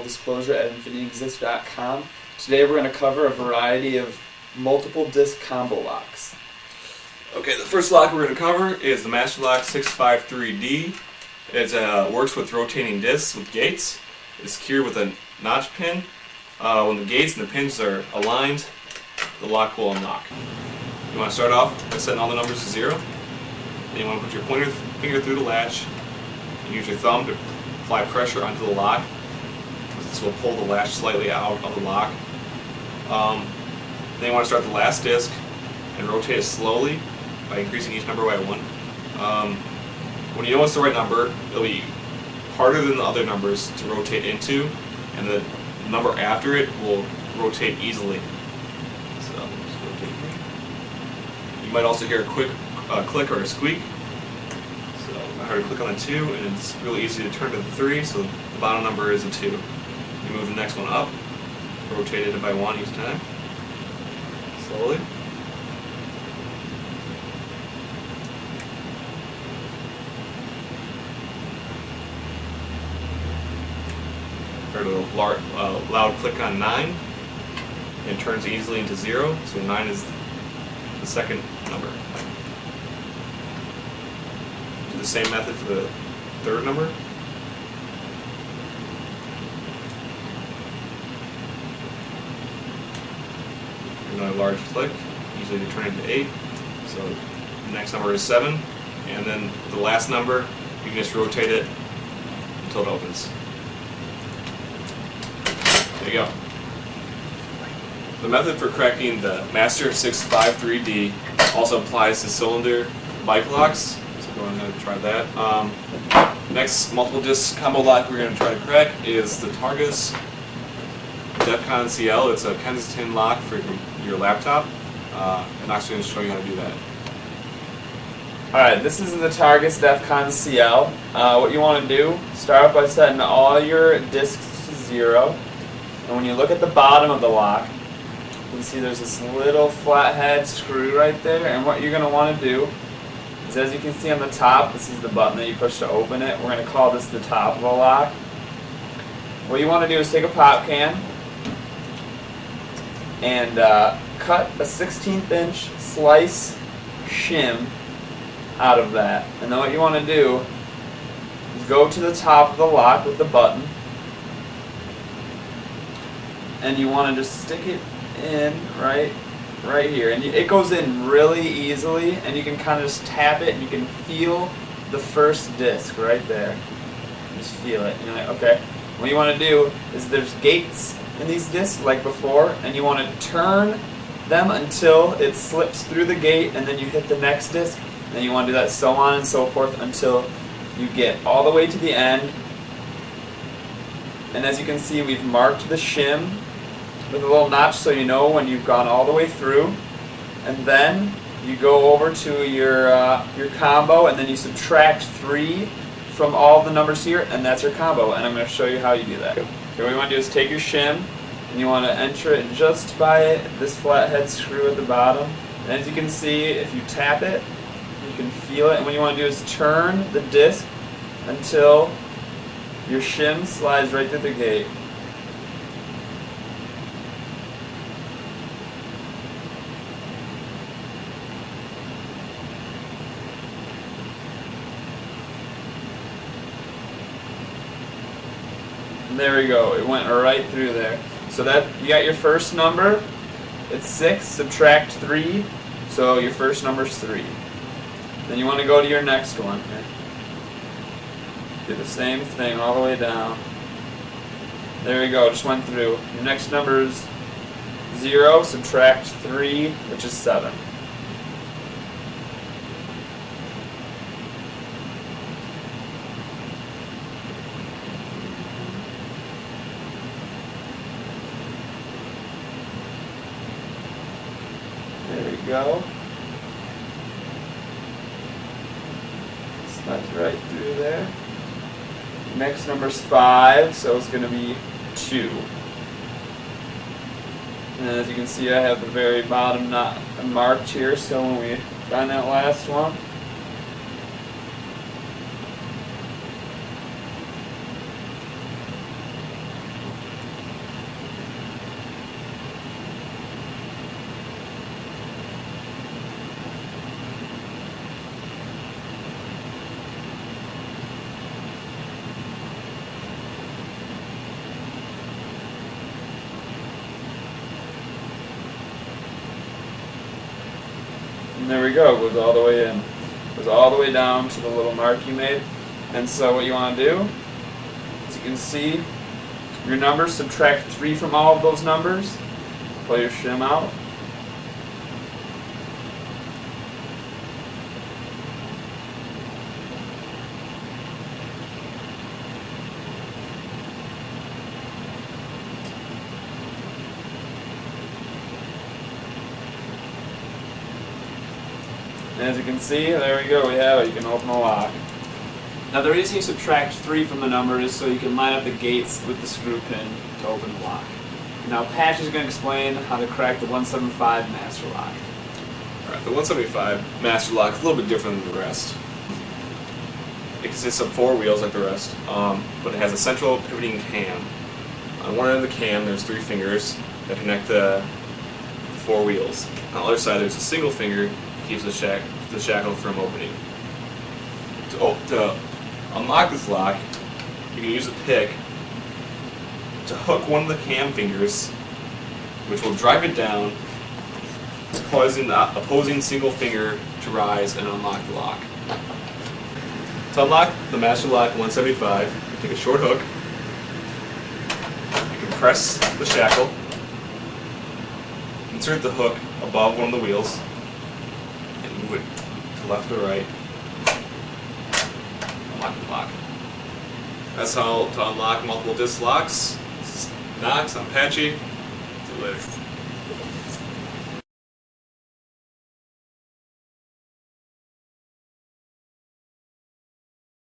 disclosure at infinityexist.com. Today we're going to cover a variety of multiple disc combo locks. Okay, the first lock we're going to cover is the Master Lock 653D. It works with rotating discs with gates. It's secured with a notch pin. When the gates and the pins are aligned, the lock will unlock. You want to start off by setting all the numbers to 0. Then you want to put your pointer finger through the latch and use your thumb to apply pressure onto the lock. This will pull the latch slightly out of the lock. Then you want to start the last disc and rotate it slowly by increasing each number by 1. When you know it's the right number, it'll be harder than the other numbers to rotate into, and the number after it will rotate easily. So just rotate here. You might also hear a quick click or a squeak. So I heard a click on the 2, and it's really easy to turn to the 3, so the bottom number is a 2. You move the next one up, rotate it by 1 each time, slowly. Heard a loud click on 9, and it turns easily into 0, so 9 is the second number. Do the same method for the third number. Another large click, usually to turn into 8, so the next number is 7, and then the last number, you can just rotate it until it opens. There you go. The method for cracking the Master 653D also applies to cylinder bike locks, so go ahead and try that. Next multiple disc combo lock we're going to try to crack is the Targus DEFCON CL. It's a Kensington lock for your laptop, and I'm actually going to show you how to do that. Alright, this is the Targus DEFCON CL. What you want to do, start off by setting all your discs to 0. And when you look at the bottom of the lock, you can see there's this little flathead screw right there. And what you're going to want to do is, as you can see on the top, this is the button that you push to open it. We're going to call this the top of the lock. What you want to do is take a pop can and cut a 1/16 inch slice shim out of that. And then what you want to do is go to the top of the lock with the button, and you want to just stick it in right here, and it goes in really easily, and you can kind of just tap it and you can feel the first disc right there. Just feel it, and you're like, okay. What you want to do is, there's gates in these discs like before, and you want to turn them until it slips through the gate, and then you hit the next disc, and then you want to do that so on and so forth until you get all the way to the end. And as you can see, we've marked the shim with a little notch so you know when you've gone all the way through. And then you go over to your combo, and then you subtract 3 from all the numbers here, and that's your combo. And I'm going to show you how you do that. Okay, what you want to do is take your shim, and you want to enter it just by this flathead screw at the bottom. And as you can see, if you tap it, you can feel it. And what you want to do is turn the disc until your shim slides right through the gate. There we go, it went right through there. So that you got your first number, it's 6, subtract 3, so your first number is 3. Then you want to go to your next one. Okay? Do the same thing all the way down. There we go, just went through. Your next number is 0, subtract 3, which is 7. There we go. Slides right through there. Next number's 5, so it's going to be 2. And as you can see, I have the very bottom not marked here, so when we find that last one, And there we go, it goes all the way in. It goes all the way down to the little mark you made. And so what you want to do, as you can see, your numbers, subtract 3 from all of those numbers, pull your shim out. And as you can see, there we go, we have it. You can open the lock. Now the reason you subtract 3 from the number is so you can line up the gates with the screw pin to open the lock. Now Patch is going to explain how to crack the 175 master lock. Alright, the 175 master lock is a little bit different than the rest. It consists of 4 wheels like the rest, but it has a central pivoting cam. On one end of the cam there's 3 fingers that connect the 4 wheels. On the other side there's a single finger that keeps the shackle from opening. To unlock this lock, you can use a pick to hook one of the cam fingers, which will drive it down, causing the opposing single finger to rise and unlock the lock. To unlock the Master Lock 175, you take a short hook, you can press the shackle, insert the hook above one of the wheels, and move it to left or right. Unlock the lock. That's how to unlock multiple disc locks. This is Knox, I'm Patchy. See you later.